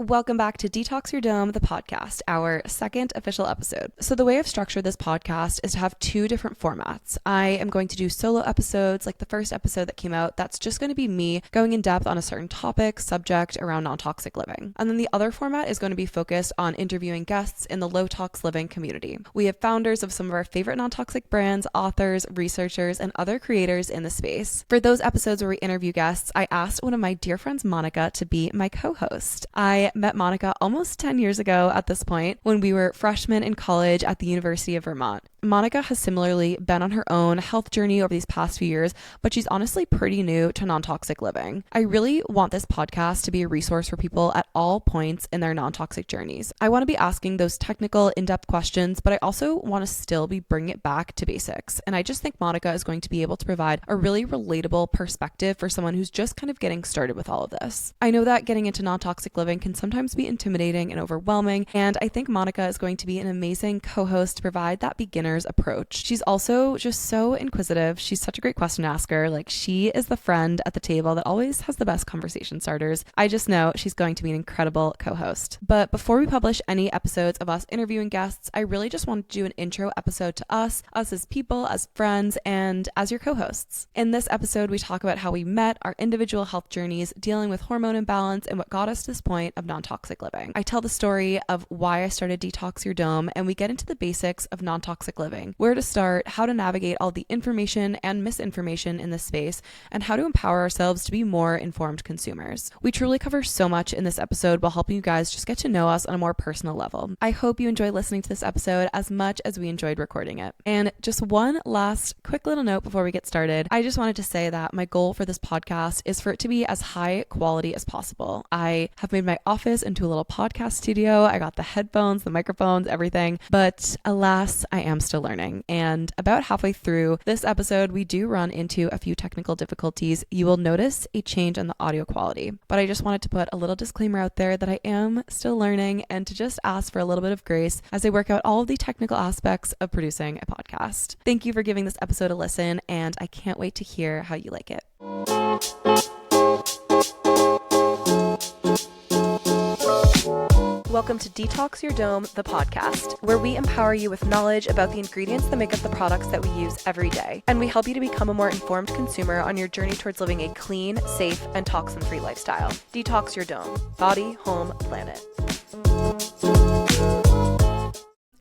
Welcome back to Detox Your Dome, the podcast, our second official episode. So the way I've structured this podcast is to have two different formats. I am going to do solo episodes, like the first episode that came out. That's just going to be me going in depth on a certain topic, subject around non-toxic living. And then the other format is going to be focused on interviewing guests in the low tox living community. We have founders of some of our favorite non-toxic brands, authors, researchers, and other creators in the space. For those episodes where we interview guests, I asked one of my dear friends, Monica, to be my co-host. I met Monica almost 10 years ago at this point when we were freshmen in college at the University of Vermont. Monica has similarly been on her own health journey over these past few years, but she's honestly pretty new to non-toxic living. I really want this podcast to be a resource for people at all points in their non-toxic journeys. I want to be asking those technical, in-depth questions, but I also want to still be bringing it back to basics. And I just think Monica is going to be able to provide a really relatable perspective for someone who's just kind of getting started with all of this. I know that getting into non-toxic living can sometimes be intimidating and overwhelming, and I think Monica is going to be an amazing co-host to provide that beginner's approach. She's also just so inquisitive. She's such a great question asker. Like, she is the friend at the table that always has the best conversation starters. I just know she's going to be an incredible co-host. But before we publish any episodes of us interviewing guests, I really just wanted to do an intro episode to us as people, as friends, and as your co-hosts. In this episode, we talk about how we met, our individual health journeys, dealing with hormone imbalance, and what got us to this point of non-toxic living. I tell the story of why I started Detox Your Dome, and we get into the basics of non-toxic living, where to start, how to navigate all the information and misinformation in this space, and how to empower ourselves to be more informed consumers. We truly cover so much in this episode while helping you guys just get to know us on a more personal level. I hope you enjoy listening to this episode as much as we enjoyed recording it. And just one last quick little note before we get started. I just wanted to say that my goal for this podcast is for it to be as high quality as possible. I have made my office into a little podcast studio. I got the headphones, the microphones, everything, but alas, I am still learning. And about halfway through this episode, we do run into a few technical difficulties. You will notice a change in the audio quality, but I just wanted to put a little disclaimer out there that I am still learning and to just ask for a little bit of grace as I work out all of the technical aspects of producing a podcast. Thank you for giving this episode a listen, and I can't wait to hear how you like it. Welcome to Detox Your Dome, the podcast, where we empower you with knowledge about the ingredients that make up the products that we use every day. And we help you to become a more informed consumer on your journey towards living a clean, safe, and toxin-free lifestyle. Detox Your Dome. Body, home, planet.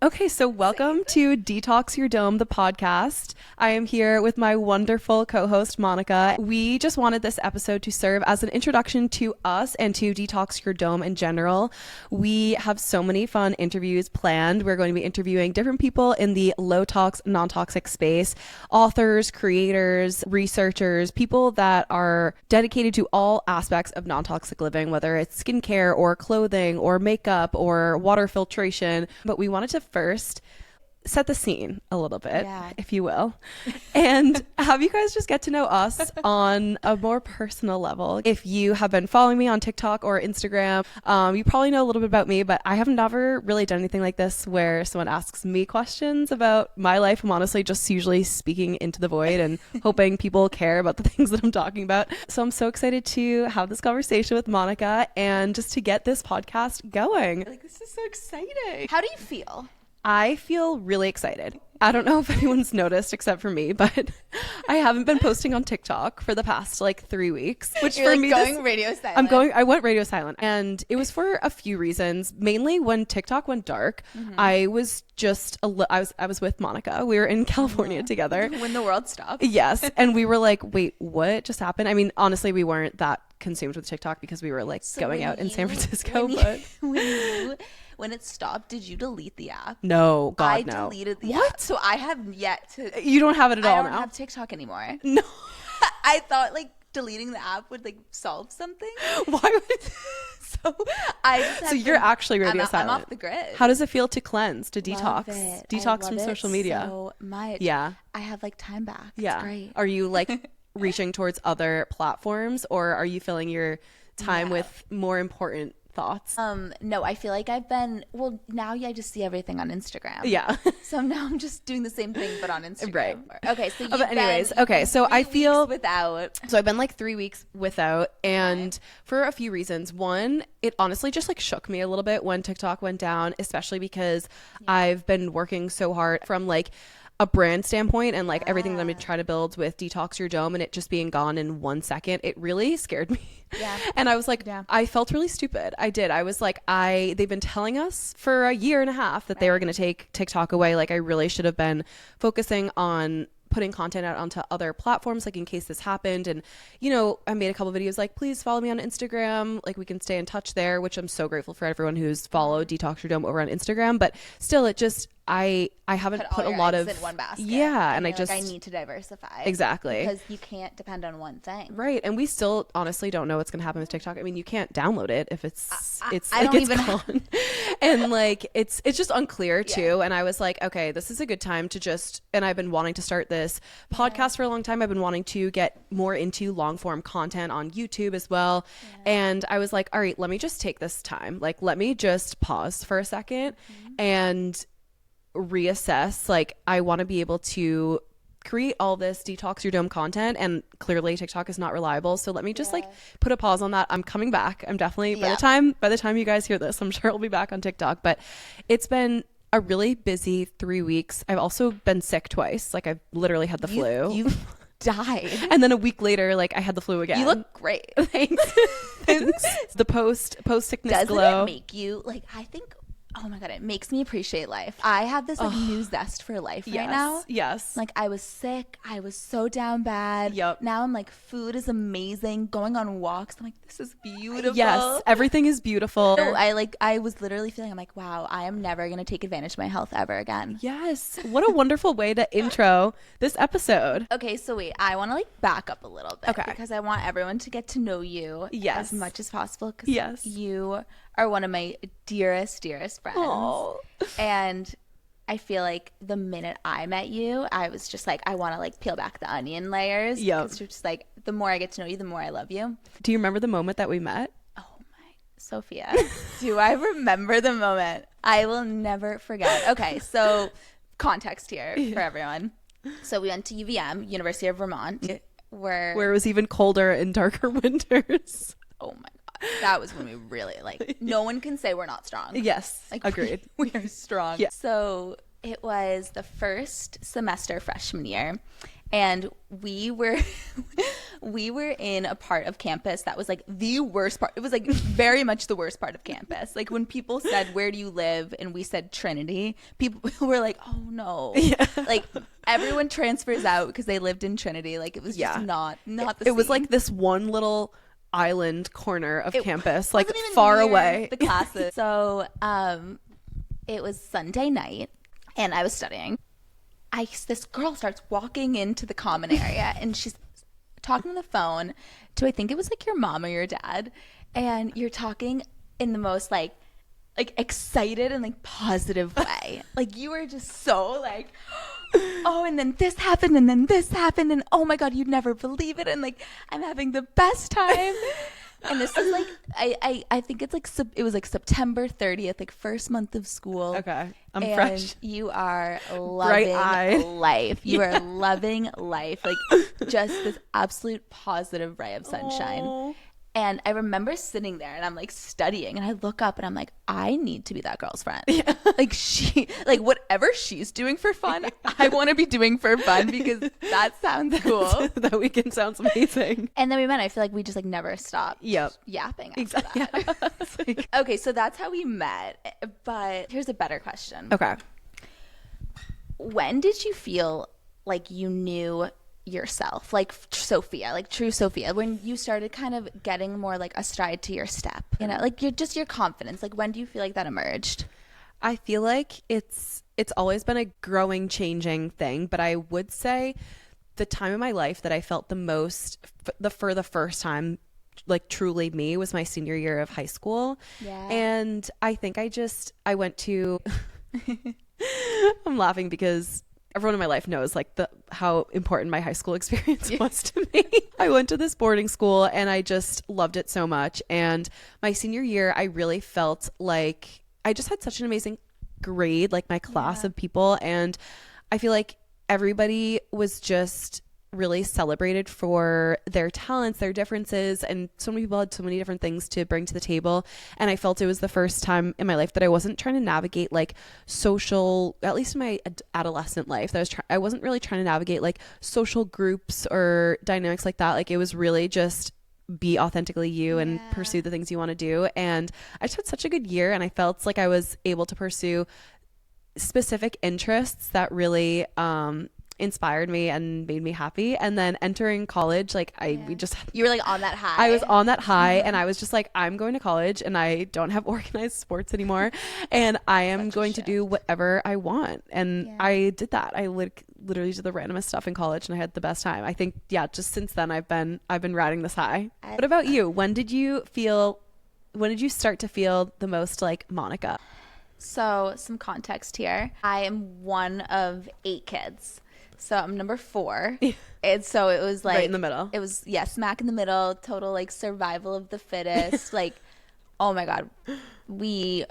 Okay, so welcome to Detox Your Dome, the podcast. I am here with my wonderful co-host, Monica. We just wanted this episode to serve as an introduction to us and to Detox Your Dome in general. We have so many fun interviews planned. We're going to be interviewing different people in the low tox, non-toxic space, authors, creators, researchers, people that are dedicated to all aspects of non-toxic living, whether it's skincare or clothing or makeup or water filtration. But we wanted to first set the scene a little bit, if you will, and have you guys just get to know us on a more personal level. If you have been following me on TikTok or Instagram, you probably know a little bit about me, but I have never really done anything like this where someone asks me questions about my life. I'm honestly just usually speaking into the void and hoping people care about the things that I'm talking about. So I'm so excited to have this conversation with Monica and just to get this podcast going. Like, this is so exciting. How do you feel? I feel really excited. I don't know if anyone's noticed except for me, but I haven't been posting on TikTok for the past like 3 weeks, which You're for me, going radio silent. I went radio silent, and it was for a few reasons. Mainly when TikTok went dark, I was just, I was with Monica. We were in California together. When the world stopped. Yes. And we were like, wait, what just happened? I mean, honestly, we weren't that consumed with TikTok because we were like going out in San Francisco, When it stopped, did you delete the app? No, God, no. I deleted the app. So I have yet to. You don't have it at all now? I don't have TikTok anymore. No. I thought like deleting the app would like solve something. Why would So you're actually radio silent. I'm off the grid. How does it feel to cleanse, to detox? Detox from social media? So much. Yeah. I have like time back. Yeah. It's great. Are you like reaching towards other platforms, or are you filling your time with more important thoughts? No, I feel like now I just see everything on Instagram. Yeah. So now I'm just doing the same thing, but on Instagram. Right. Okay. So But anyways, okay. So I feel without. So I've been like 3 weeks without, and for a few reasons. One, it honestly just like shook me a little bit when TikTok went down, especially because I've been working so hard from like a brand standpoint and like everything that I'm trying to build with Detox Your Dome, and it just being gone in 1 second, it really scared me. Yeah. And I was like, I felt really stupid. I did. I was like, they've been telling us for a year and a half that they were going to take TikTok away. Like I really should have been focusing on putting content out onto other platforms, like in case this happened. And, you know, I made a couple videos like, please follow me on Instagram. Like we can stay in touch there, which I'm so grateful for everyone who's followed Detox Your Dome over on Instagram. But still, it just, I haven't put a lot of in one basket. Yeah. And I just, I need to diversify. Exactly. Because you can't depend on one thing. Right. And we still honestly don't know what's going to happen with TikTok. I mean, you can't download it if it's gone. And like, it's just unclear too. And I was like, okay, this is a good time to just, and I've been wanting to start this podcast for a long time. I've been wanting to get more into long form content on YouTube as well. And I was like, all right, let me just take this time. Like, let me just pause for a second and reassess. Like, I want to be able to create all this Detox Your Dome content, and clearly TikTok is not reliable, so let me just like put a pause on that. I'm coming back. I'm definitely by the time you guys hear this, I'm sure I'll be back on TikTok. But it's been a really busy 3 weeks. I've also been sick twice. Like I've literally had the flu. You died. And then a week later, like I had the flu again. You look great. Thanks. Thanks. The post sickness glow. Doesn't it make you like, I think, oh my God, it makes me appreciate life. I have this like new zest for life right now. Yes. Like I was sick. I was so down bad. Yep. Now I'm like, food is amazing. Going on walks. I'm like, this is beautiful. Yes. Everything is beautiful. No, I was literally feeling, I'm like, wow, I am never going to take advantage of my health ever again. Yes. What a wonderful way to intro this episode. Okay. So wait, I want to like back up a little bit. Okay. Because I want everyone to get to know you as much as possible. Yes. You are one of my dearest friends. Aww. And I feel like the minute I met you, I was just like, I want to like peel back the onion layers. Yeah. Because you're just like, the more I get to know you, the more I love you. Do you remember the moment that we met? Oh my, Sophia. Do I remember the moment? I will never forget. Okay, so context here for everyone. So we went to UVM, University of Vermont, where it was even colder and darker winters. Oh my God. That was when we really like, no one can say we're not strong. Yes. Like, agreed. We are strong. Yeah. So it was the first semester freshman year, and we were in a part of campus that was like the worst part. It was like very much the worst part of campus. Like when people said, where do you live? And we said Trinity, people were like, oh no. Yeah. Like everyone transfers out because they lived in Trinity. Like it was just not the It was scene. like this one little island corner of campus, like Wasn't even far near away. the classes. So it was Sunday night and I was studying. This girl starts walking into the common area and she's talking on the phone to, I think it was like your mom or your dad, and you're talking in the most like excited and like positive way. Like you were just so like, oh, and then this happened and then this happened and oh my God, you'd never believe it, and like I'm having the best time. And this is like I think it's like it was like September 30th, like first month of school. Okay, I'm and fresh. You are loving life. You are loving life, like just this absolute positive ray of sunshine. Aww. And I remember sitting there and I'm like studying and I look up and I'm like, I need to be that girl's friend. Yeah. Like like whatever she's doing for fun, I want to be doing for fun because that sounds cool. That weekend sounds amazing. And then we met. I feel like we just like never stopped yapping after Exactly. that. Like, okay, so that's how we met. But here's a better question. okay. When did you feel like you knew yourself, like Sophia, like true Sophia, when you started kind of getting more like a stride to your step, you know, like your confidence? Like when do you feel like that emerged? I feel like it's always been a growing, changing thing, but I would say the time in my life that I felt the most for the first time like truly me was my senior year of high school. Yeah. And I think I went to I'm laughing because everyone in my life knows like how important my high school experience was to me. I went to this boarding school and I just loved it so much. And my senior year, I really felt like I just had such an amazing grade, like my class of people. And I feel like everybody was just really celebrated for their talents, their differences, and so many people had so many different things to bring to the table. And I felt it was the first time in my life that I wasn't trying to navigate like social, at least in my adolescent life, that I wasn't really trying to navigate like social groups or dynamics like that. Like it was really just be authentically you and pursue the things you want to do. And I just had such a good year, and I felt like I was able to pursue specific interests that really inspired me and made me happy. And then entering college, like you were like on that high. I was on that high, and I was just like, I'm going to college and I don't have organized sports anymore, and I am going to do whatever I want. And I did that. I literally did the randomest stuff in college, and I had the best time. I think just since then I've been riding this high. What about you? When did you start to feel the most like Monica? So some context here. I am one of 8 kids. So I'm number 4. And so it was like right in the middle. It was smack in the middle, total like survival of the fittest. Like, oh my God. We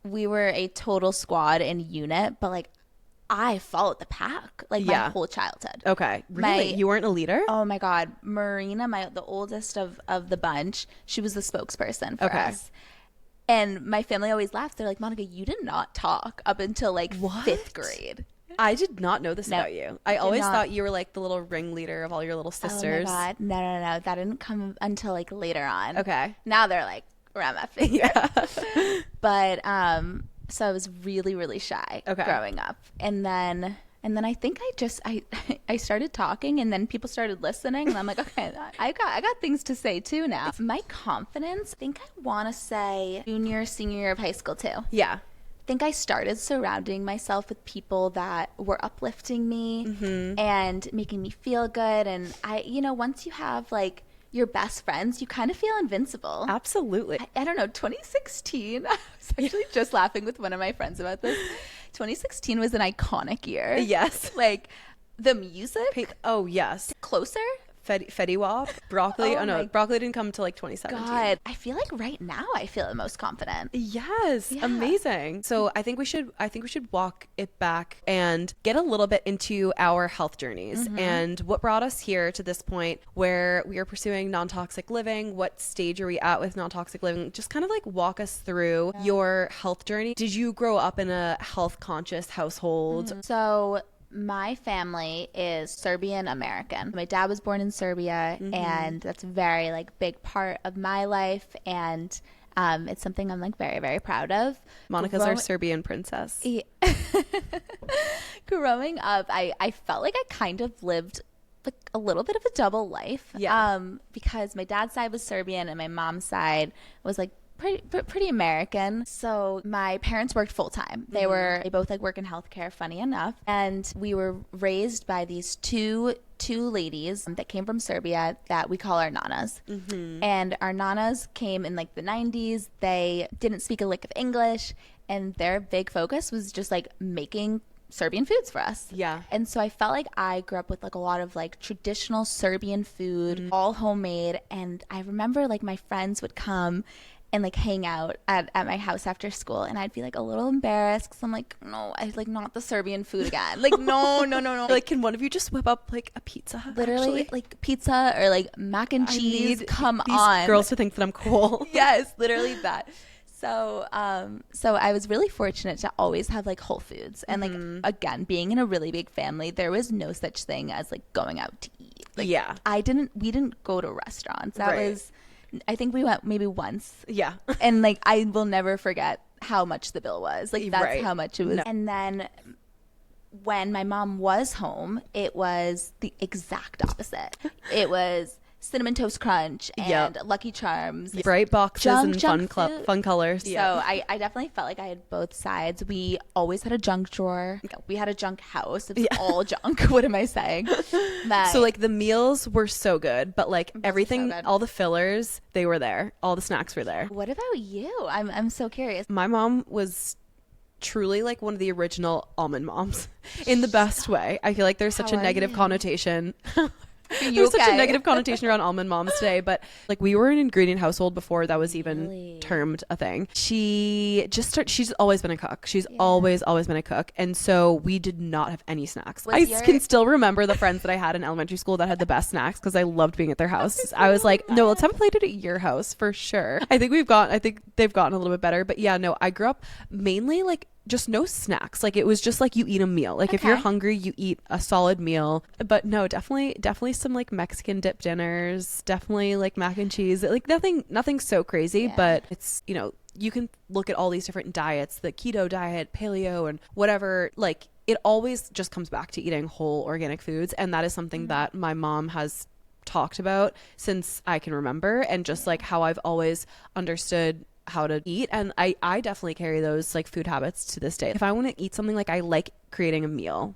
were a total squad and unit, but like I followed the pack like my whole childhood. Okay. Really? You weren't a leader? Oh my God. Marina, the oldest of the bunch, she was the spokesperson for us. And my family always laughed. They're like, Monica, you did not talk up until like 5th grade. I did not know this about you. I always thought you were like the little ringleader of all your little sisters. Oh my God. No. That didn't come until like later on. Okay. Now they're like around my finger. Yeah. But so I was really, really shy growing up. And then I think I started talking, and then people started listening, and I'm like, okay, I got things to say too now. My confidence, I think I want to say senior year of high school too. Yeah. I think I started surrounding myself with people that were uplifting me and making me feel good. And once you have like your best friends, you kind of feel invincible. Absolutely. I don't know, 2016, I was actually just laughing with one of my friends about this. 2016 was an iconic year. Yes. Like the music. Oh, yes. Closer. Fetty Wap, Broccoli. Broccoli didn't come until like 2017. God, I feel like right now I feel the most confident. Yes, amazing. So I think we should walk it back and get a little bit into our health journeys and what brought us here to this point where we are pursuing non-toxic living. What stage are we at with non-toxic living? Just kind of like walk us through your health journey. Did you grow up in a health conscious household? So my family is Serbian American. My dad was born in Serbia, and that's a very like big part of my life, and it's something I'm like very, very proud of. Monica's our Serbian princess. Yeah. Growing up, I felt like I kind of lived like a little bit of a double life. Because my dad's side was Serbian and my mom's side was like pretty American. So my parents worked full time. They both like work in healthcare, funny enough. And we were raised by these two ladies that came from Serbia that we call our nanas. And our nanas came in like the 90s. They didn't speak a lick of English, and their big focus was just like making Serbian foods for us. Yeah. And so I felt like I grew up with like a lot of like traditional Serbian food, all homemade. And I remember like my friends would come and like hang out at my house after school, and I'd be like a little embarrassed because I'm like, no, I like not the Serbian food again. Like no. Like, can one of you just whip up like a pizza? Literally, actually? Like pizza or like mac and cheese. Come on, girls to think that I'm cool. Yes, literally that. So I was really fortunate to always have like Whole Foods, and like again, being in a really big family, there was no such thing as like going out to eat. Like, we didn't go to restaurants. That was. I think we went maybe once. Yeah. And like I will never forget how much the bill was. Like that's how much it was. No. And then when my mom was home, it was the exact opposite. It was Cinnamon Toast Crunch and Lucky Charms. Bright boxes and fun colors. So I definitely felt like I had both sides. We always had a junk drawer. We had a junk house. It was all junk. What am I saying? So like the meals were so good, but like everything, all the fillers, they were there. All the snacks were there. What about you? I'm so curious. My mom was truly like one of the original almond moms in the best way. I feel like there's such a negative connotation. There's such a negative connotation around almond moms today, but like we were an ingredient household before that was even termed a thing. She's always been a cook. She's always been a cook. And so we did not have any snacks. Can still remember the friends that I had in elementary school that had the best snacks because I loved being at their house. I was like, no, let's have a play date at your house for sure. I think they've gotten a little bit better, but yeah, no, I grew up mainly like just no snacks. Like it was just like you eat a meal. Like if you're hungry, you eat a solid meal. But no, definitely some like Mexican dip dinners, definitely like mac and cheese. Like nothing so crazy, but it's, you know, you can look at all these different diets, the keto diet, paleo and whatever, like it always just comes back to eating whole organic foods. And that is something that my mom has talked about since I can remember, and just like how I've always understood how to eat. And I definitely carry those like food habits to this day. If I want to eat something, like I like creating a meal.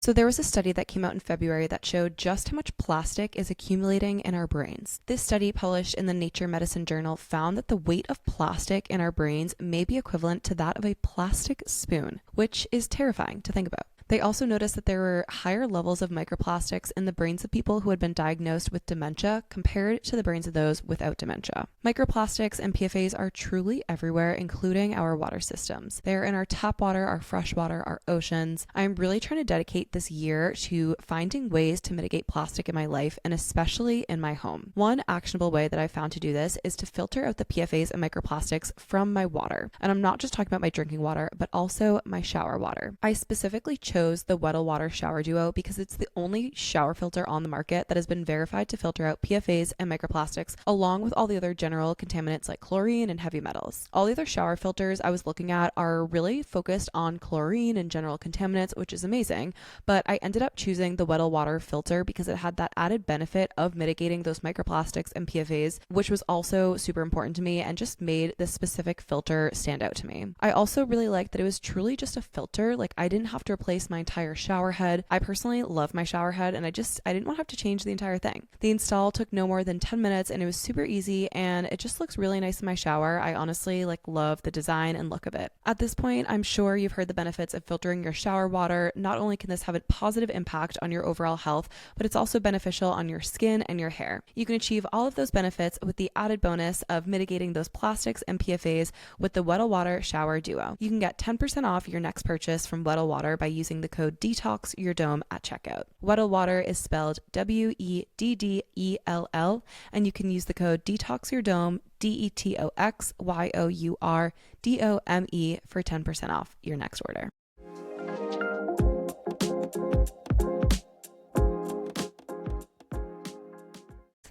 So there was a study that came out in February that showed just how much plastic is accumulating in our brains. This study, published in the Nature Medicine journal, found that the weight of plastic in our brains may be equivalent to that of a plastic spoon, which is terrifying to think about. They also noticed that there were higher levels of microplastics in the brains of people who had been diagnosed with dementia compared to the brains of those without dementia. Microplastics and PFAS are truly everywhere, including our water systems. They're in our tap water, our fresh water, our oceans. I'm really trying to dedicate this year to finding ways to mitigate plastic in my life, and especially in my home. One actionable way that I've found to do this is to filter out the PFAS and microplastics from my water. And I'm not just talking about my drinking water, but also my shower water. I specifically chose the Weddle Water Shower Duo because it's the only shower filter on the market that has been verified to filter out PFAS and microplastics, along with all the other general contaminants like chlorine and heavy metals. All the other shower filters I was looking at are really focused on chlorine and general contaminants, which is amazing, but I ended up choosing the Weddle Water filter because it had that added benefit of mitigating those microplastics and PFAS, which was also super important to me and just made this specific filter stand out to me. I also really liked that it was truly just a filter. Like I didn't have to replace my entire shower head. I personally love my shower head, and I didn't want to have to change the entire thing. The install took no more than 10 minutes and it was super easy, and it just looks really nice in my shower. I honestly love the design and look of it. At this point, I'm sure you've heard the benefits of filtering your shower water. Not only can this have a positive impact on your overall health, but it's also beneficial on your skin and your hair. You can achieve all of those benefits with the added bonus of mitigating those plastics and PFAS with the Weddle Water Shower Duo. You can get 10% off your next purchase from Weddle Water by using the code Detox Your Dome at checkout. Weddle Water is spelled WEDDELL, and you can use the code Detox Your Dome, DETOXYOURDOME, for 10% off your next order.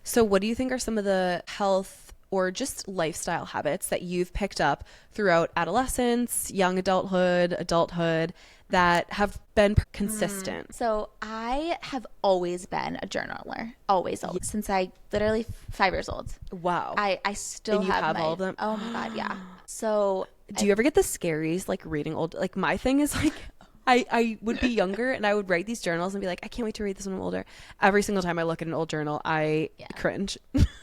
So what do you think are some of the health or just lifestyle habits that you've picked up throughout adolescence, young adulthood that have been consistent? So I have always been a journaler, always. Since I literally 5 years old. Wow. I still and you have all of them? Oh my God, yeah. So do you ever get the scaries like reading old? Like my thing is like I would be younger and I would write these journals and be like, I can't wait to read this when I'm older. Every single time I look at an old journal, I cringe.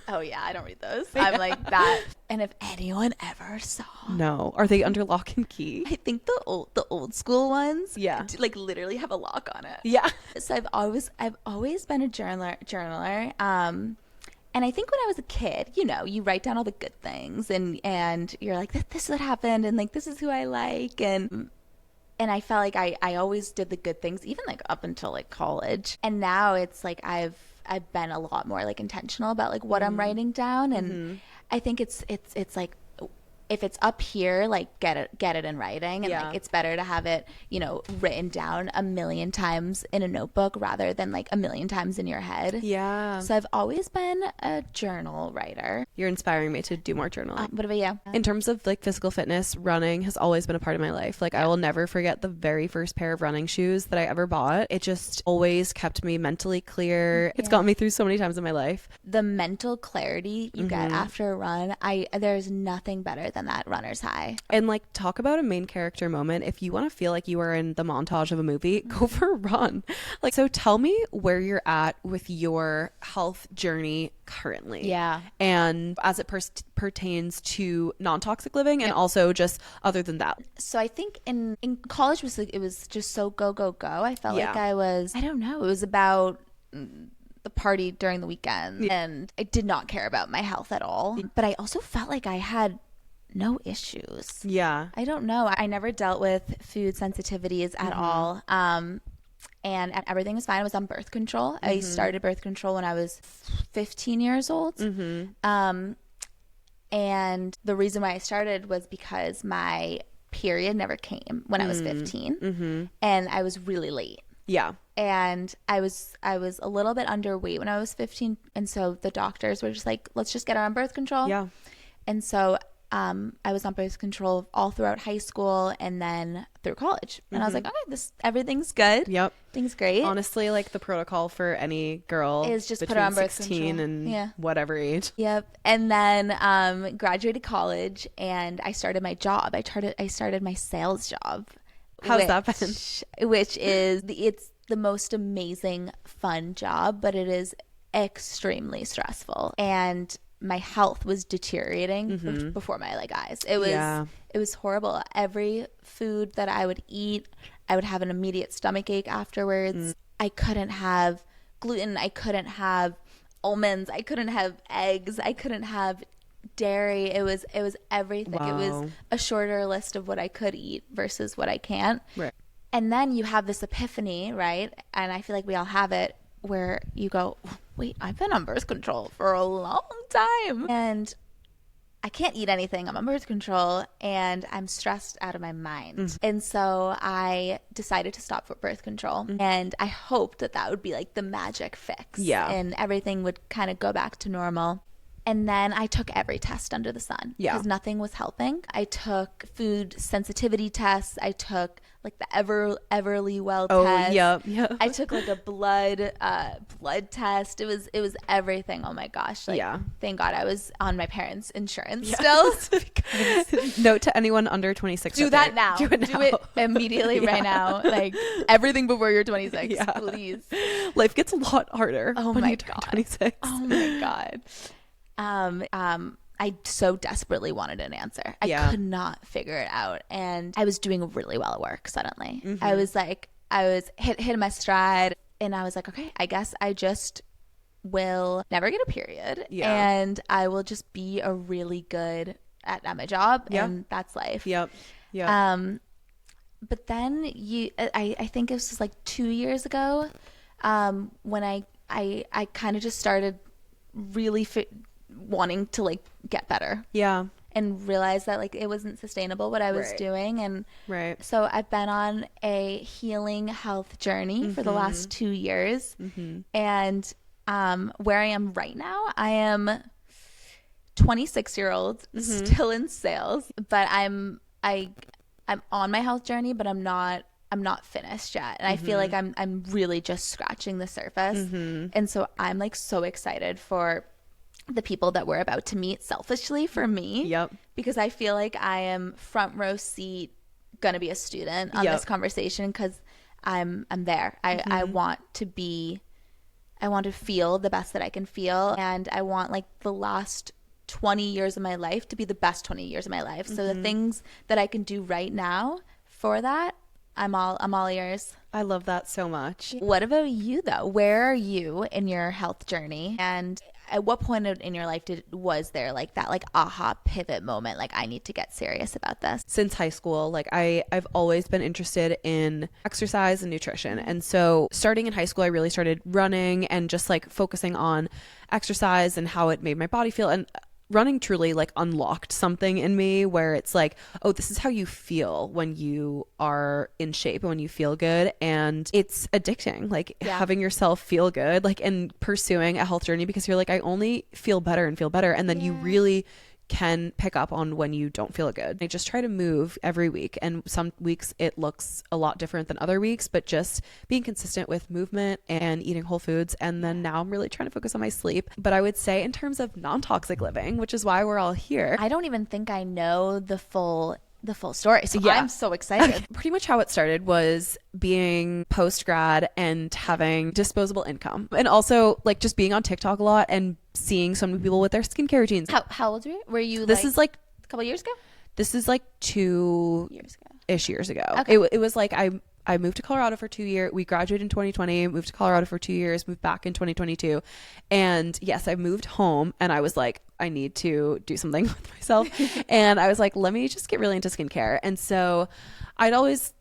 Oh yeah, I don't read those. I'm like that. And if anyone ever saw, no, are they under lock and key? I think the old school ones, yeah, like literally have a lock on it. Yeah. So I've always been a journaler. And I think when I was a kid, you know, you write down all the good things and you're like, this is what happened, and like this is who I like, and I felt like I always did the good things, even like up until like college. And now it's like I've been a lot more like intentional about like what I'm writing down, and I think it's like if it's up here, like get it in writing, and like it's better to have it, you know, written down a million times in a notebook rather than like a million times in your head. Yeah. So I've always been a journal writer. You're inspiring me to do more journaling. What about you? In terms of like physical fitness, running has always been a part of my life. Like I will never forget the very first pair of running shoes that I ever bought. It just always kept me mentally clear. It's gotten me through so many times in my life. The mental clarity you get after a run, there's nothing better than than that runner's high. And like, talk about a main character moment. If you want to feel like you are in the montage of a movie, go for a run. Like, so tell me where you're at with your health journey currently. Yeah. And as it pertains to non-toxic living, and also just other than that. So I think in college it was just so go, go, go. I felt like I don't know. It was about the party during the weekend, and I did not care about my health at all. But I also felt like I had no issues. Yeah. I don't know. I never dealt with food sensitivities at all. And everything was fine. I was on birth control. I started birth control when I was 15 years old. And the reason why I started was because my period never came when I was 15. And I was really late. Yeah. And I was a little bit underweight when I was 15. And so the doctors were just like, let's just get her on birth control. Yeah. And so I was on birth control all throughout high school and then through college. And I was like, okay, everything's good. Yep. Things great. Honestly, like the protocol for any girl is just put between her on birth 16 control. and whatever age. Yep. And then graduated college and I started my job. I started my sales job. How's that been? Which is it's the most amazing, fun job, but it is extremely stressful. And my health was deteriorating before my eyes. It was horrible. Every food that I would eat, I would have an immediate stomach ache afterwards. I couldn't have gluten. I couldn't have almonds. I couldn't have eggs. I couldn't have dairy. It was everything. Wow. It was a shorter list of what I could eat versus what I can't. Right. And then you have this epiphany, right? And I feel like we all have it, where you go, wait, I've been on birth control for a long time and I can't eat anything. I'm on birth control and I'm stressed out of my mind. And so I decided to stop for birth control and I hoped that would be like the magic fix. Yeah. And everything would kind of go back to normal. And then I took every test under the sun because nothing was helping. I took food sensitivity tests. I took like the Everlywell test. Yep. I took like a blood test. It was everything. Oh my gosh. Like, thank God I was on my parents' insurance still. Note to anyone under 26. Do that now. Do it immediately right now. Like everything before you're 26, please. Life gets a lot harder when you turn 26. Oh my God. I so desperately wanted an answer. I could not figure it out. And I was doing really well at work suddenly. I was hitting my stride and I was like, okay, I guess I just will never get a period and I will just be a really good at my job and that's life. Yep. But then I think it was just like 2 years ago when I kind of just started really wanting to like get better and realize that like it wasn't sustainable what I was doing. And so I've been on a healing health journey for the last 2 years and where I am right now, I am 26-year-old still in sales, but I'm on my health journey, but I'm not finished yet. And I feel like I'm really just scratching the surface. And so I'm like so excited for the people that we're about to meet selfishly for me. Because I feel like I am front row seat gonna be a student on this conversation because I'm there. I want to feel the best that I can feel, and I want like the last 20 years of my life to be the best 20 years of my life. So the things that I can do right now for that, I'm all ears. I love that so much. What about you though? Where are you in your health journey? And at what point in your life was there like that like aha pivot moment, like I need to get serious about this? Since high school, like I've always been interested in exercise and nutrition. And so starting in high school, I really started running and just like focusing on exercise and how it made my body feel. And running truly like unlocked something in me where it's like, oh, this is how you feel when you are in shape and when you feel good. And it's addicting, like having yourself feel good, like, and pursuing a health journey because you're like, I only feel better and feel better. And then you really can pick up on when you don't feel good. I just try to move every week, and some weeks it looks a lot different than other weeks, but just being consistent with movement and eating whole foods. And then now I'm really trying to focus on my sleep. But I would say in terms of non-toxic living, which is why we're all here. I don't even think I know the full story. So yeah. I'm so excited. Pretty much how it started was being post-grad and having disposable income, and also like just being on TikTok a lot and seeing so many people with their skincare routines. How old were you? This is like a couple years ago? This is like 2 years ago. Okay. It was like I moved to Colorado for 2 years. We graduated in 2020, moved to Colorado for 2 years, moved back in 2022. And yes, I moved home and I was like, I need to do something with myself. And I was like, let me just get really into skincare. And so I'd always,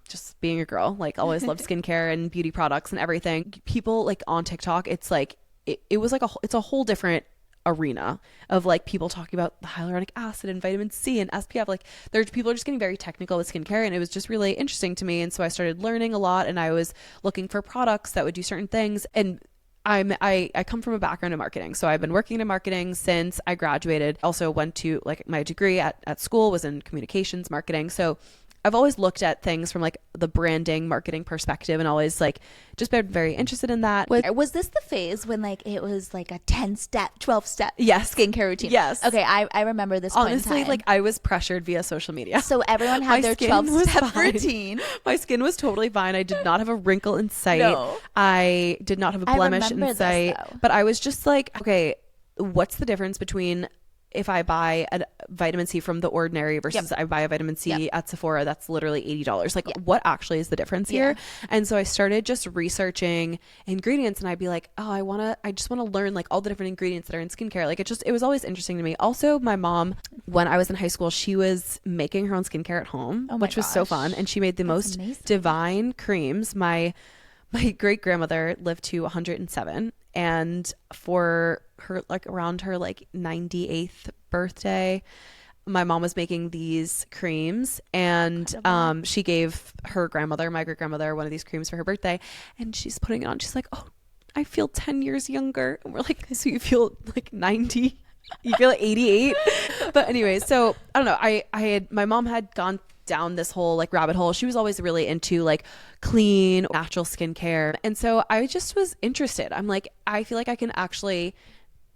just being a girl, like always loved skincare and beauty products and everything. People like on TikTok, it's like, it was like it's a whole different arena of like people talking about the hyaluronic acid and vitamin C and SPF. Like people are just getting very technical with skincare, and it was just really interesting to me. And so I started learning a lot, and I was looking for products that would do certain things. And I come from a background in marketing, so I've been working in marketing since I graduated. Also went to like my degree at school was in communications marketing. So I've always looked at things from like the branding marketing perspective, and always like just been very interested in that. Was this the phase when like it was like a 10-step, 12-step skincare routine? Yes. Okay, I remember this. Honestly, like I was pressured via social media. So everyone had their 12-step routine. My skin was totally fine. I did not have a wrinkle in sight. No. I did not have a blemish in sight. But I was just like, okay, what's the difference between if I buy a vitamin C from The Ordinary versus I buy a vitamin C at Sephora that's literally $80. Like what actually is the difference here? And so I started just researching ingredients, and I'd be like, oh, I just want to learn like all the different ingredients that are in skincare. Like it was always interesting to me. Also, my mom, when I was in high school, she was making her own skincare at home, which was so fun. And she made the most divine creams. My great grandmother lived to 107, and for her like around her like 98th birthday, my mom was making these creams, and she gave her grandmother, my great grandmother, one of these creams for her birthday, and she's putting it on. She's like, oh, I feel 10 years younger. And we're like, so you feel like 90? You feel like 88? But anyway, so I don't know. My mom had gone down this whole like rabbit hole. She was always really into like clean, natural skincare. And so I just was interested. I'm like, I feel like I can actually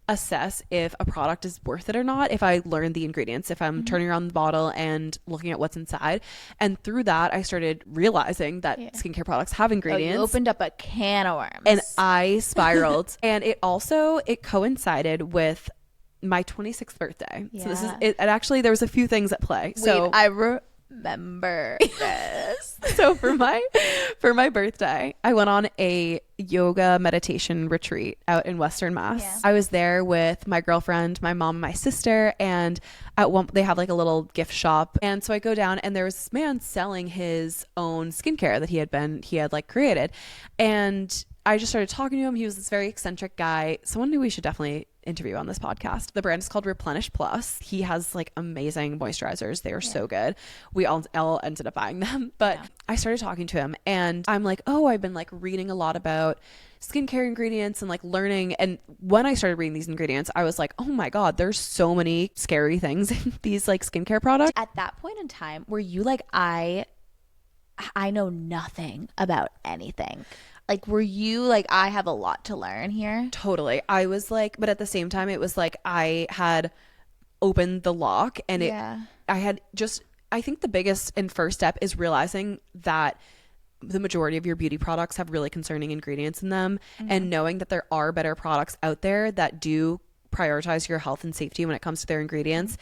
assess if a product is worth it or not if I learn the ingredients, if I'm turning around the bottle and looking at what's inside. And through that, I started realizing that skincare products have ingredients. You opened up a can of worms. And I spiraled. And it coincided with my 26th birthday. So this is it. And actually, there was a few things at play. So I remember this. So for my birthday, I went on a yoga meditation retreat out in Western Mass. Yeah. I was there with my girlfriend, my mom, and my sister, and they have like a little gift shop. And so I go down, and there was this man selling his own skincare that he had like created. And I just started talking to him. He was this very eccentric guy, someone who we should definitely interview on this podcast. The brand is called Replenish Plus. He has like amazing moisturizers. They are so good. We all ended up buying them. But I started talking to him, and I'm like, oh, I've been like reading a lot about skincare ingredients and like learning. And when I started reading these ingredients, I was like, oh my God, there's so many scary things in these like skincare products. At that point in time, were you like, I know nothing about anything? Like, were you like, I have a lot to learn here? Totally. I was like, but at the same time, it was like I had opened the lock, and I think the biggest and first step is realizing that the majority of your beauty products have really concerning ingredients in them, and knowing that there are better products out there that do prioritize your health and safety when it comes to their ingredients.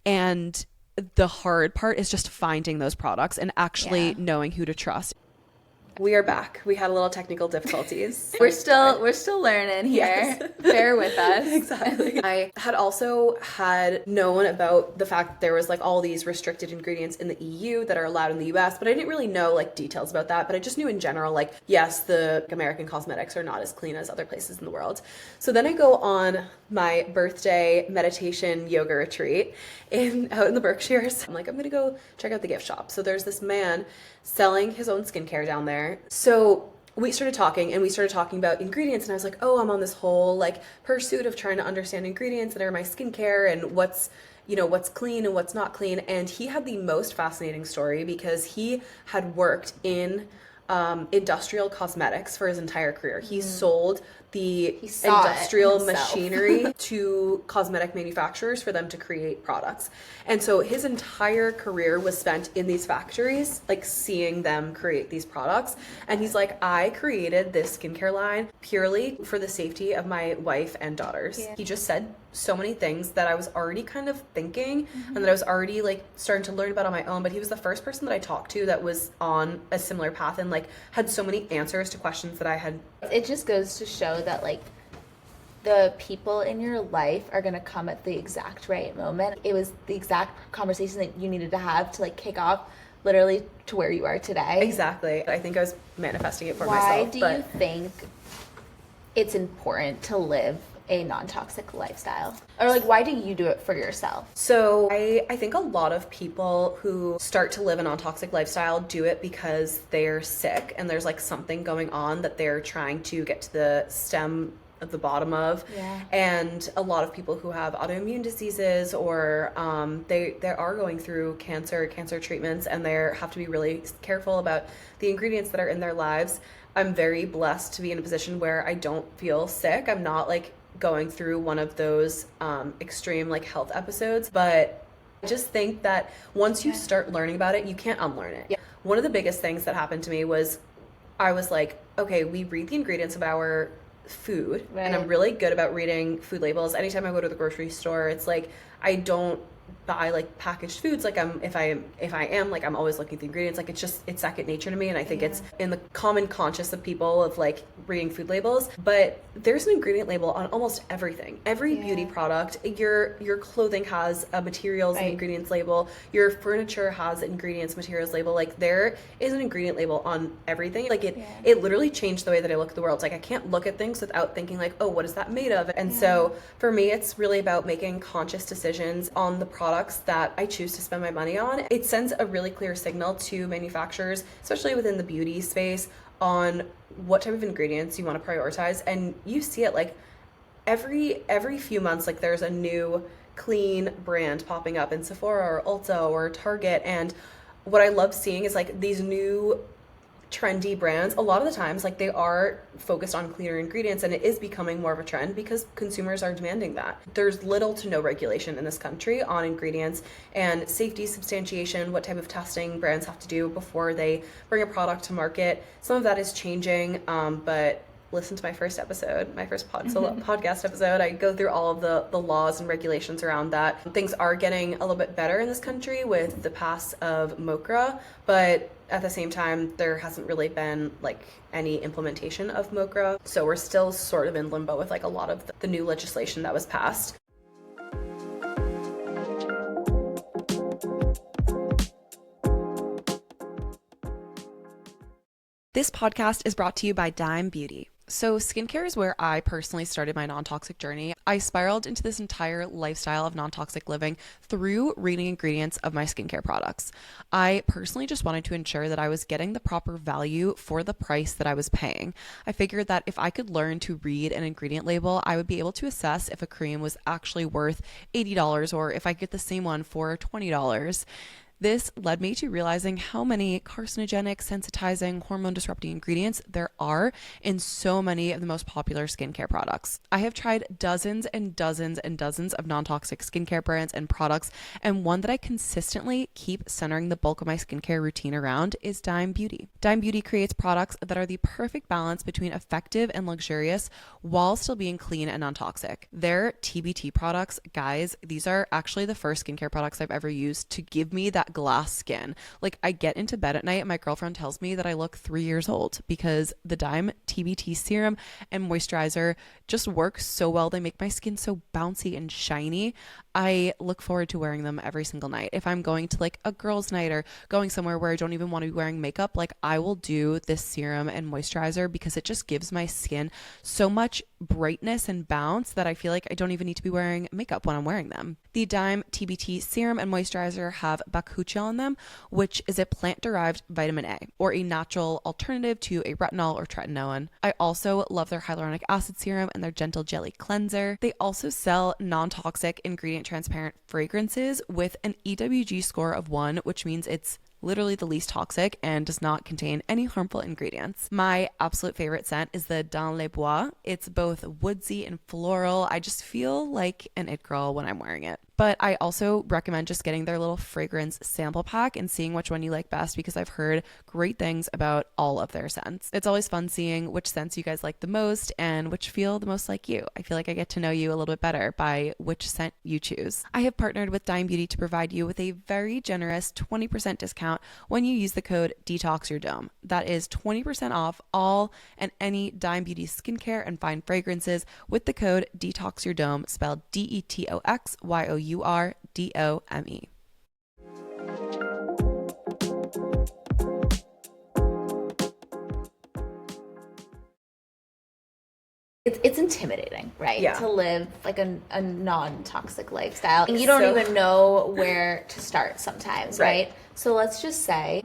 And the hard part is just finding those products and actually knowing who to trust. We are back. We had a little technical difficulties. We're still learning here. Yes. Bear with us. Exactly. I had also known about the fact that there was like all these restricted ingredients in the EU that are allowed in the US, but I didn't really know like details about that. But I just knew in general, like, yes, the American cosmetics are not as clean as other places in the world. So then I go on my birthday meditation yoga retreat out in the Berkshires. I'm like, I'm gonna go check out the gift shop. So there's this man selling his own skincare down there. So we started talking, and we started talking about ingredients, and I was like, oh, I'm on this whole like pursuit of trying to understand ingredients that are my skincare and what's clean and what's not clean. And he had the most fascinating story because he had worked in industrial cosmetics for his entire career. He sold the industrial machinery to cosmetic manufacturers for them to create products. And so his entire career was spent in these factories, like seeing them create these products. And he's like, I created this skincare line purely for the safety of my wife and daughters. Yeah. He just said so many things that I was already kind of thinking and that I was already like starting to learn about on my own. But he was the first person that I talked to that was on a similar path and like had so many answers to questions that I had. It just goes to show that like the people in your life are going to come at the exact right moment. It was the exact conversation that you needed to have to like kick off literally to where you are today. Exactly. I think I was manifesting it for myself. Why do you think it's important to live a non-toxic lifestyle? Or like, why do you do it for yourself? So I think a lot of people who start to live a non-toxic lifestyle do it because they're sick and there's like something going on that they're trying to get to the stem of the bottom of. Yeah. And a lot of people who have autoimmune diseases or they are going through cancer treatments, and they have to be really careful about the ingredients that are in their lives. I'm very blessed to be in a position where I don't feel sick. I'm not like going through one of those extreme like health episodes, but I just think that once you start learning about it, you can't unlearn it. Yeah. One of the biggest things that happened to me was I was like, okay, we read the ingredients of our food, and I'm really good about reading food labels. Anytime I go to the grocery store, it's like I don't buy like packaged foods. Like if I am like, I'm always looking at the ingredients. Like it's second nature to me, and I think it's in the common conscious of people of like reading food labels. But there's an ingredient label on almost everything. Every beauty product, your clothing has a materials and ingredients label. Your furniture has an ingredients materials label. Like there is an ingredient label on everything. Like it literally changed the way that I look at the world. It's like I can't look at things without thinking like, oh, what is that made of? And so for me, it's really about making conscious decisions on the products that I choose to spend my money on. It sends a really clear signal to manufacturers, especially within the beauty space, on what type of ingredients you want to prioritize. And you see it like every few months, like there's a new clean brand popping up in Sephora or Ulta or Target. And what I love seeing is like these new trendy brands, a lot of the times like they are focused on cleaner ingredients, and it is becoming more of a trend because consumers are demanding that. There's little to no regulation in this country on ingredients and safety substantiation, what type of testing brands have to do before they bring a product to market. Some of that is changing, but listen to my first episode, my first podcast episode. I go through all of the laws and regulations around that. Things are getting a little bit better in this country with the pass of MOCRA, but at the same time, there hasn't really been like any implementation of MOCRA. So we're still sort of in limbo with like a lot of the new legislation that was passed. This podcast is brought to you by Dime Beauty. So skincare is where I personally started my non-toxic journey. I spiraled into this entire lifestyle of non-toxic living through reading ingredients of my skincare products. I personally just wanted to ensure that I was getting the proper value for the price that I was paying. I figured that if I could learn to read an ingredient label, I would be able to assess if a cream was actually worth $80 or if I get the same one for $20. This led me to realizing how many carcinogenic, sensitizing, hormone-disrupting ingredients there are in so many of the most popular skincare products. I have tried dozens and dozens and dozens of non-toxic skincare brands and products, and one that I consistently keep centering the bulk of my skincare routine around is Dime Beauty. Dime Beauty creates products that are the perfect balance between effective and luxurious while still being clean and non-toxic. Their TBT products, guys, these are actually the first skincare products I've ever used to give me that glass skin. Like I get into bed at night and my girlfriend tells me that I look 3 years old because the Dime TBT serum and moisturizer just work so well. They make my skin so bouncy and shiny. I look forward to wearing them every single night. If I'm going to like a girls' night or going somewhere where I don't even want to be wearing makeup, like I will do this serum and moisturizer because it just gives my skin so much brightness and bounce that I feel like I don't even need to be wearing makeup when I'm wearing them. The Dime TBT serum and moisturizer have bakuchiol in them, which is a plant-derived vitamin A, or a natural alternative to a retinol or tretinoin. I also love their hyaluronic acid serum and their gentle jelly cleanser. They also sell non-toxic ingredient transparent fragrances with an EWG score of 1, which means it's literally the least toxic and does not contain any harmful ingredients. My absolute favorite scent is the Dans les Bois. It's both woodsy and floral. I just feel like an it girl when I'm wearing it. But I also recommend just getting their little fragrance sample pack and seeing which one you like best, because I've heard great things about all of their scents. It's always fun seeing which scents you guys like the most and which feel the most like you. I feel like I get to know you a little bit better by which scent you choose. I have partnered with Dime Beauty to provide you with a very generous 20% discount when you use the code Detox Your Dome. That is 20% off all and any Dime Beauty skincare and fine fragrances with the code Detox Your Dome, spelled DETOXYOURDOME. It's intimidating, right? Yeah. To live like a non-toxic lifestyle. And you don't even know where to start sometimes, right? So let's just say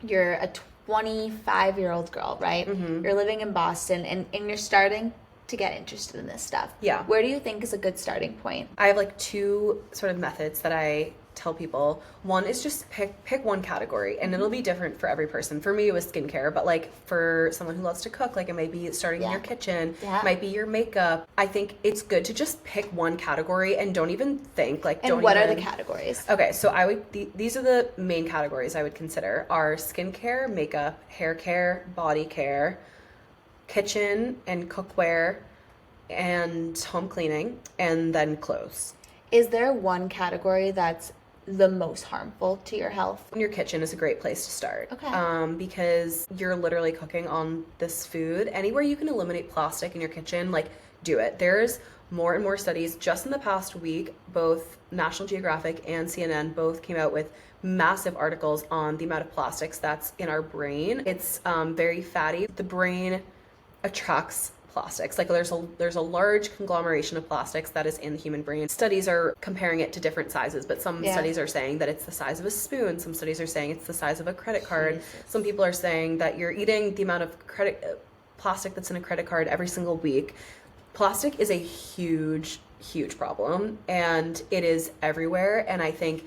you're a 25-year-old girl, right? Mm-hmm. You're living in Boston and you're starting to get interested in this stuff. Yeah. Where do you think is a good starting point? I have like two sort of methods that I tell people. One is just pick one category, and it'll be different for every person. For me, it was skincare, but like for someone who loves to cook, like it might be starting in your kitchen, might be your makeup. I think it's good to just pick one category and don't even think like. And what are the categories? Okay, so I would these are the main categories I would consider are skincare, makeup, hair care, body care, kitchen and cookware, and home cleaning, and then clothes. Is there one category that's the most harmful to your health? Your kitchen is a great place to start. Okay. Because you're literally cooking on this food. Anywhere you can eliminate plastic in your kitchen, like, do it. There's more and more studies. Just in the past week, both National Geographic and CNN both came out with massive articles on the amount of plastics that's in our brain. It's very fatty. The brain attracts plastics. Like there's a large conglomeration of plastics that is in the human brain. Studies are comparing it to different sizes, but some studies are saying that it's the size of a spoon. Some studies are saying it's the size of a credit card. Jesus. Some people are saying that you're eating the amount of plastic that's in a credit card every single week. Plastic is a huge problem, and it is everywhere. And I think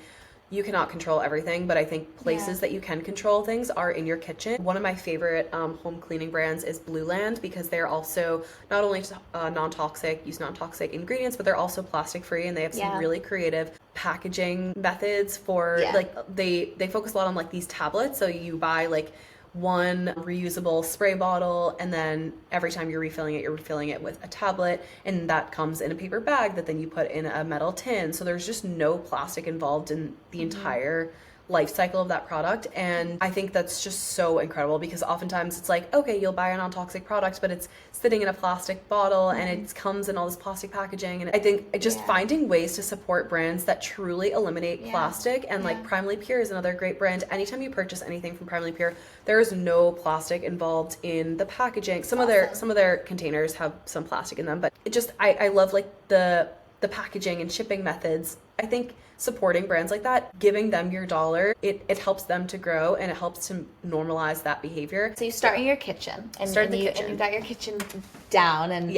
you cannot control everything, but I think places that you can control things are in your kitchen. One of my favorite home cleaning brands is Blue Land, because they're also not only non-toxic, use non-toxic ingredients, but they're also plastic free, and they have some really creative packaging methods for like they focus a lot on like these tablets. So you buy like one reusable spray bottle, and then every time you're refilling it with a tablet, and that comes in a paper bag that then you put in a metal tin. So there's just no plastic involved in the entire life cycle of that product. And I think that's just so incredible, because oftentimes it's like, okay, you'll buy a non-toxic product, but it's sitting in a plastic bottle and it comes in all this plastic packaging. And I think just finding ways to support brands that truly eliminate plastic, and like Primally Pure is another great brand. Anytime you purchase anything from Primally Pure, there is no plastic involved in the packaging. Some of their containers have some plastic in them, but it just I love like the packaging and shipping methods. I think supporting brands like that, giving them your dollar, it helps them to grow, and it helps to normalize that behavior. So you start in your kitchen, and you've got your kitchen down, and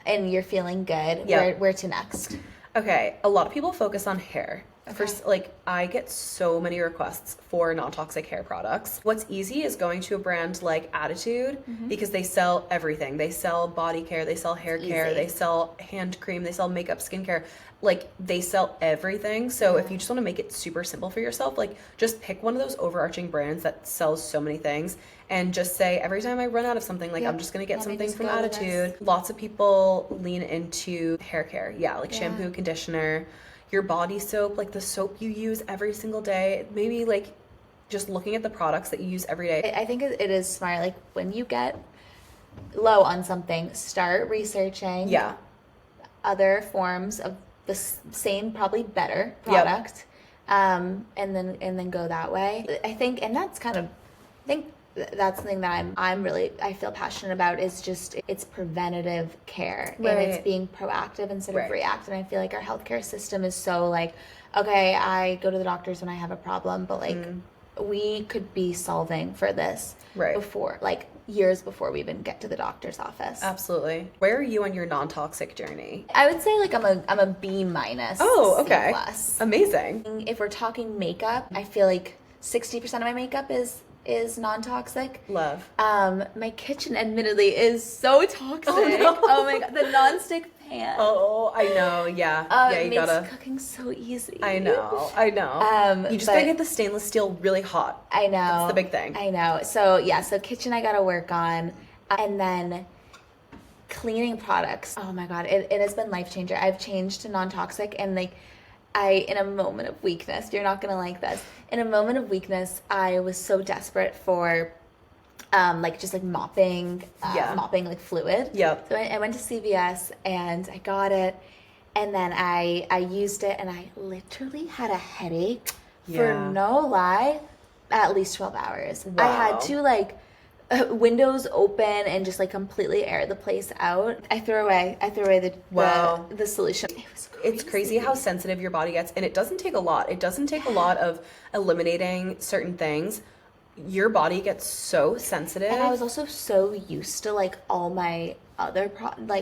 and you're feeling good. Where to next? Okay, a lot of people focus on hair. First, like, I get so many requests for non-toxic hair products. What's easy is going to a brand like Attitude, because they sell everything. They sell body care, they sell hair care, they sell hand cream, they sell makeup, skincare. Like, they sell everything. So if you just want to make it super simple for yourself, like, just pick one of those overarching brands that sells so many things, and just say, every time I run out of something, like, I'm just going to get something from Attitude. Lots of people lean into hair care. Like shampoo, conditioner, your body soap, like the soap you use every single day. Maybe like just looking at the products that you use every day. I think it is smart. Like, when you get low on something, start researching other forms of the same, probably better product, and then go that way. I think, and that's kind of, I think that's something that I feel passionate about, is just it's preventative care, and it's being proactive instead of reactive. And I feel like our healthcare system is so like, okay, I go to the doctors when I have a problem, but like we could be solving for this before, like years before we even get to the doctor's office. Absolutely. Where are you on your non-toxic journey? I would say like I'm a B minus. Oh, okay. C+. Amazing. If we're talking makeup, I feel like 60% of my makeup is non-toxic. Love. My kitchen admittedly is so toxic. Oh, no. Oh my god, the non-stick pan. Oh, I know. Yeah. Yeah, it makes cooking so easy. I know. You just gotta get the stainless steel really hot. I know. That's the big thing. I know. So yeah, so kitchen I gotta work on. And then cleaning products. Oh my god, it has been life changer. I've changed to non-toxic, and like in a moment of weakness, you're not gonna like this. In a moment of weakness, I was so desperate for just like mopping like fluid. Yep. So I went to CVS and I got it, and then I used it, and I literally had a headache for no lie, at least 12 hours. Wow. I had to like windows open and just like completely air the place out. I threw away the solution. It was crazy. It's crazy how sensitive your body gets, and it doesn't take a lot. It doesn't take a lot of eliminating certain things. Your body gets so sensitive. And I was also so used to like all my other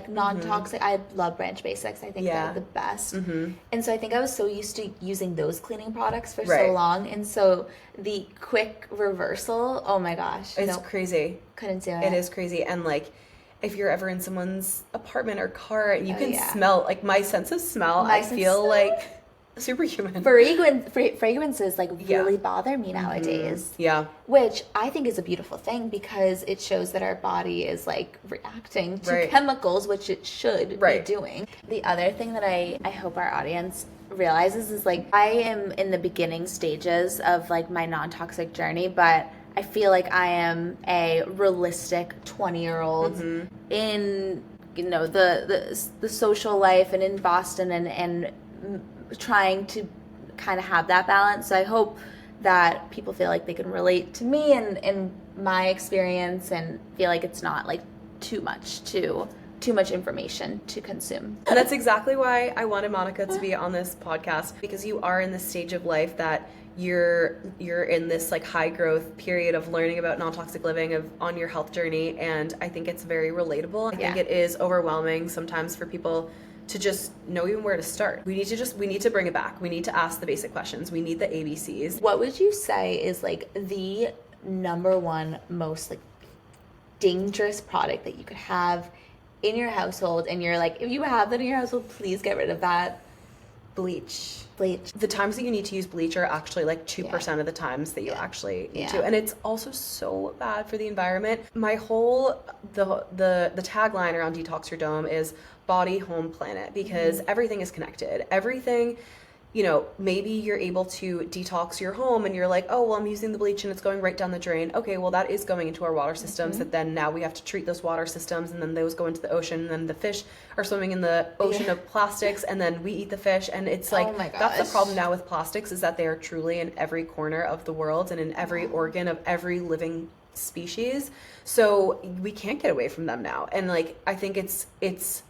non-toxic. I love Branch Basics. I think they're the best. And so I think I was so used to using those cleaning products for so long, and so the quick reversal, oh my gosh, it's crazy. Couldn't do it. It is crazy. And like, if you're ever in someone's apartment or car and you can smell, like my sense of smell, I feel like superhuman. Fragrances like really bother me nowadays. Yeah. Which I think is a beautiful thing, because it shows that our body is like reacting to chemicals, which it should be doing. The other thing that I hope our audience realizes is like, I am in the beginning stages of like my non-toxic journey, but I feel like I am a realistic 20-year-old in the social life and in Boston and trying to kind of have that balance. So I hope that people feel like they can relate to me and my experience, and feel like it's not like too much information to consume. And that's exactly why I wanted Monica to be on this podcast, because you are in this stage of life that you're in this like high growth period of learning about non-toxic living, on your health journey, and I think it's very relatable. I think it is overwhelming sometimes for people to just know even where to start. We need to bring it back. We need to ask the basic questions. We need the ABCs. What would you say is like the number one most like dangerous product that you could have in your household, and you're like, if you have that in your household, please get rid of that? Bleach. The times that you need to use bleach are actually like 2% of the times that you actually need to. And it's also so bad for the environment. My whole, the tagline around Detox Your Dome is body, home, planet, because everything is connected. Everything, maybe you're able to detox your home and you're like, oh, well, I'm using the bleach and it's going right down the drain. Okay, well, that is going into our water systems, that then now we have to treat those water systems, and then those go into the ocean, and then the fish are swimming in the ocean of plastics, and then we eat the fish. And it's like, oh my gosh, that's the problem now with plastics, is that they are truly in every corner of the world and in every organ of every living species. So we can't get away from them now. And like, I think it's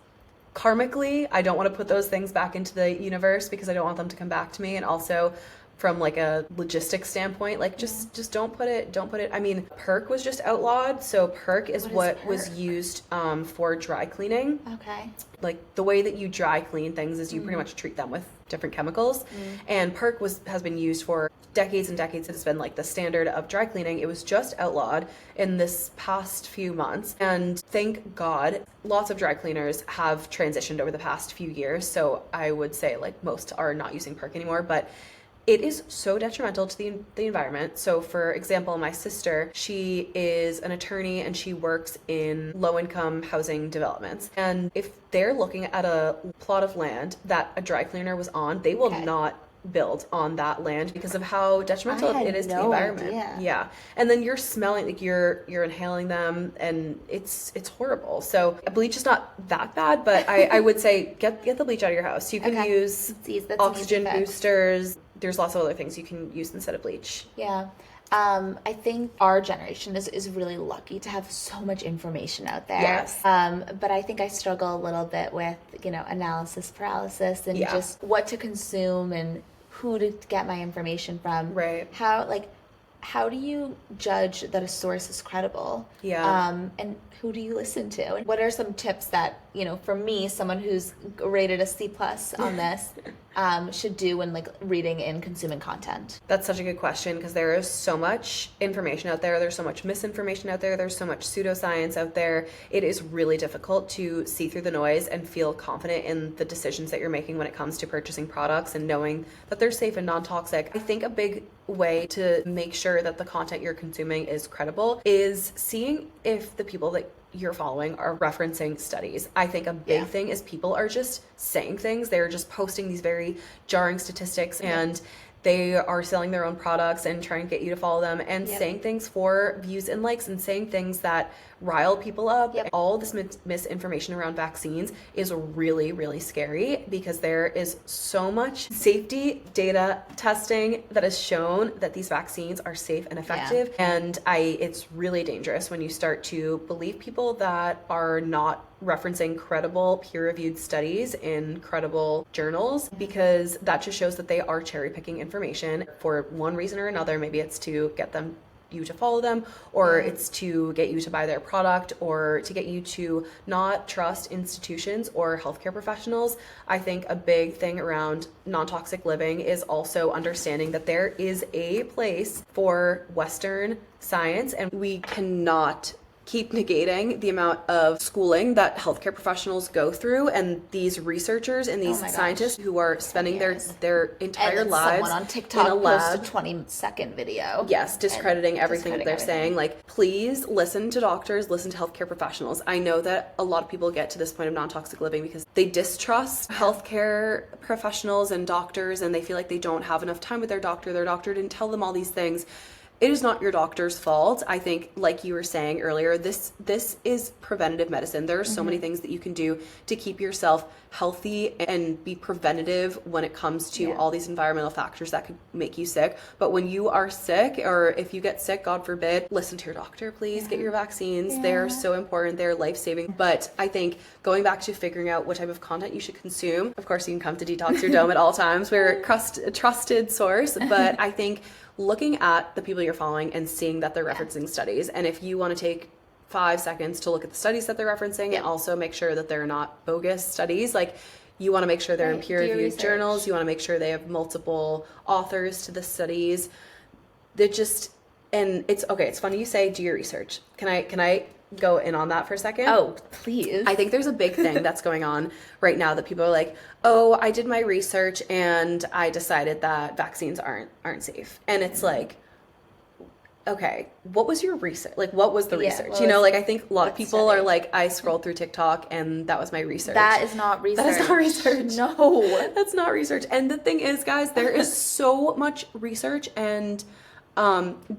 karmically, I don't want to put those things back into the universe, because I don't want them to come back to me. And also from like a logistics standpoint, like just don't put it. I mean, perk was just outlawed. So perk is what was used for dry cleaning. Okay. Like the way that you dry clean things is you pretty much treat them with different chemicals. And perk has been used for decades and decades. It's been like the standard of dry cleaning. It was just outlawed in this past few months. And thank God, lots of dry cleaners have transitioned over the past few years. So I would say like most are not using perk anymore, but it is so detrimental to the environment. So for example, my sister, she is an attorney and she works in low-income housing developments. And if they're looking at a plot of land that a dry cleaner was on, they will not build on that land because of how detrimental it is to the environment. Yeah. And then you're smelling, like you're inhaling them, and it's horrible. So bleach is not that bad, but I would say get the bleach out of your house. You can use oxygen boosters. There's lots of other things you can use instead of bleach. Yeah. I think our generation is really lucky to have so much information out there. Yes. But I think I struggle a little bit with, analysis paralysis and just what to consume and who to get my information from. Right. How do you judge that a source is credible? Yeah. And who do you listen to? And what are some tips that, for me, someone who's rated a C+ on this, should do when reading and consuming content? That's such a good question because there is so much information out there. There's so much misinformation out there. There's so much pseudoscience out there. It is really difficult to see through the noise and feel confident in the decisions that you're making when it comes to purchasing products and knowing that they're safe and non-toxic. I think a big way to make sure that the content you're consuming is credible is seeing if the people that you're following are referencing studies. I think a big thing is people are just saying things. They're just posting these very jarring statistics and they are selling their own products and trying to get you to follow them and saying things for views and likes and saying things that rile people up. All this misinformation around vaccines is really, really scary because there is so much safety data testing that has shown that these vaccines are safe and effective. And it's really dangerous when you start to believe people that are not referencing credible peer-reviewed studies in credible journals, because that just shows that they are cherry-picking information for one reason or another. Maybe it's to get you to follow them, or it's to get you to buy their product, or to get you to not trust institutions or healthcare professionals. I think a big thing around non-toxic living is also understanding that there is a place for Western science, and we cannot keep negating the amount of schooling that healthcare professionals go through, and these researchers and these scientists who are spending their entire lives someone on TikTok in a lab. Post a 20-second video. Yes, discrediting everything that they're saying. Please listen to doctors, listen to healthcare professionals. I know that a lot of people get to this point of non-toxic living because they distrust healthcare professionals and doctors, and they feel like they don't have enough time with their doctor. Their doctor didn't tell them all these things. It is not your doctor's fault. I think, like you were saying earlier, this is preventative medicine. There are so many things that you can do to keep yourself healthy and be preventative when it comes to all these environmental factors that could make you sick. But when you are sick, or if you get sick, God forbid, listen to your doctor, please. Get your vaccines. They're so important. They're life-saving. But I think going back to figuring out what type of content you should consume, of course, you can come to Detox Your Dome at all times. We're a trusted source. But I think looking at the people you're following and seeing that they're referencing studies, and if you want to take 5 seconds to look at the studies that they're referencing and also make sure that they're not bogus studies, you want to make sure they're in peer-reviewed journals. You want to make sure they have multiple authors to the studies. It's funny you say do your research. Can I go in on that for a second? Oh, please. I think there's a big thing that's going on right now that people are like, oh, I did my research and I decided that vaccines aren't safe. And it's like, okay, what was your research? What was the research? I think a lot of people are like, I scrolled through TikTok and that was my research. That is not research. That is not research. No. That's not research. And the thing is, guys, there is so much research and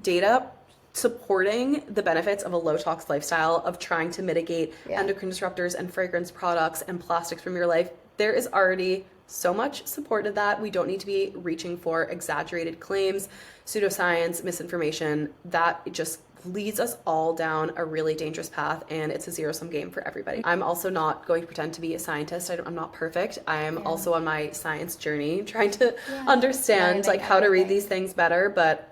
data supporting the benefits of a low-tox lifestyle, of trying to mitigate endocrine disruptors and fragrance products and plastics from your life. There is already so much support to that. We don't need to be reaching for exaggerated claims, pseudoscience, misinformation. That just leads us all down a really dangerous path, and it's a zero-sum game for everybody. I'm also not going to pretend to be a scientist. I'm not perfect. I'm also on my science journey, trying to understand how to read these things better, but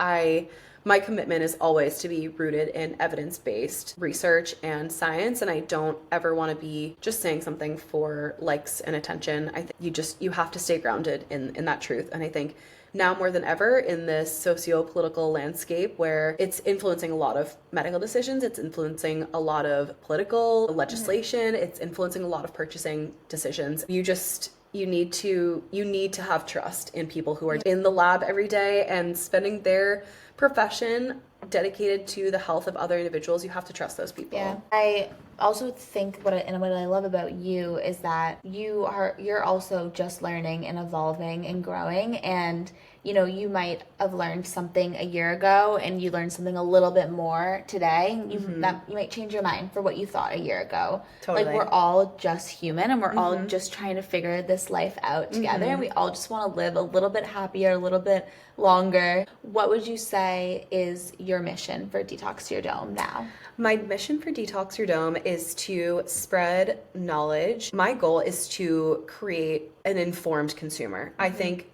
my commitment is always to be rooted in evidence-based research and science, and I don't ever want to be just saying something for likes and attention. I think you have to stay grounded in that truth. And I think now more than ever in this socio-political landscape where it's influencing a lot of medical decisions, it's influencing a lot of political legislation, it's influencing a lot of purchasing decisions. You need to have trust in people who are in the lab every day and spending their profession dedicated to the health of other individuals. You have to trust those people. Yeah. I also think what I love about you is that you're also just learning and evolving and growing, and you might have learned something a year ago and you learned something a little bit more today. You might change your mind for what you thought a year ago. Totally. Like, we're all just human, and we're all just trying to figure this life out together, and we all just want to live a little bit happier, a little bit longer. What would you say is your mission for Detox Your Dome now? My mission for Detox Your Dome is to spread knowledge. My goal is to create an informed consumer. I think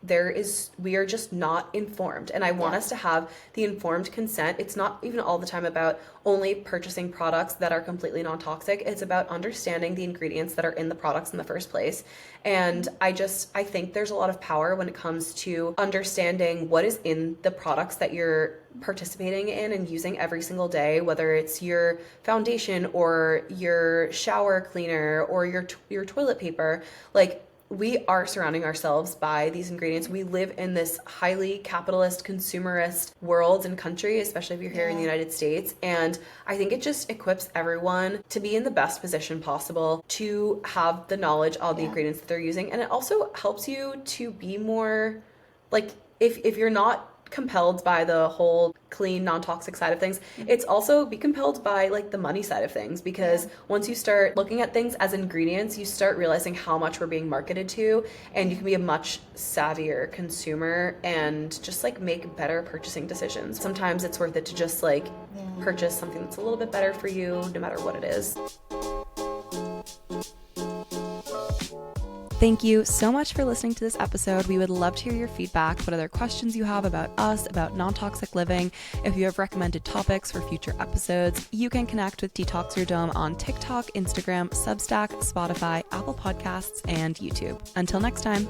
we are just not informed, and I want us to have the informed consent. It's not even all the time about only purchasing products that are completely non-toxic. It's about understanding the ingredients that are in the products in the first place. And I think there's a lot of power when it comes to understanding what is in the products that you're participating in and using every single day, whether it's your foundation or your shower cleaner or your toilet paper. Like, we are surrounding ourselves by these ingredients. We live in this highly capitalist, consumerist world and country, especially if you're here in the United States. And I think it just equips everyone to be in the best position possible to have the knowledge of the ingredients that they're using. And it also helps you to be more, like, if you're not compelled by the whole clean, non-toxic side of things, it's also be compelled by like the money side of things, because once you start looking at things as ingredients, you start realizing how much we're being marketed to, and you can be a much savvier consumer and just like make better purchasing decisions. Sometimes it's worth it to just like purchase something that's a little bit better for you, no matter what it is. Thank you so much for listening to this episode. We would love to hear your feedback, what other questions you have about us, about non-toxic living. If you have recommended topics for future episodes, you can connect with Detox Your Dome on TikTok, Instagram, Substack, Spotify, Apple Podcasts, and YouTube. Until next time.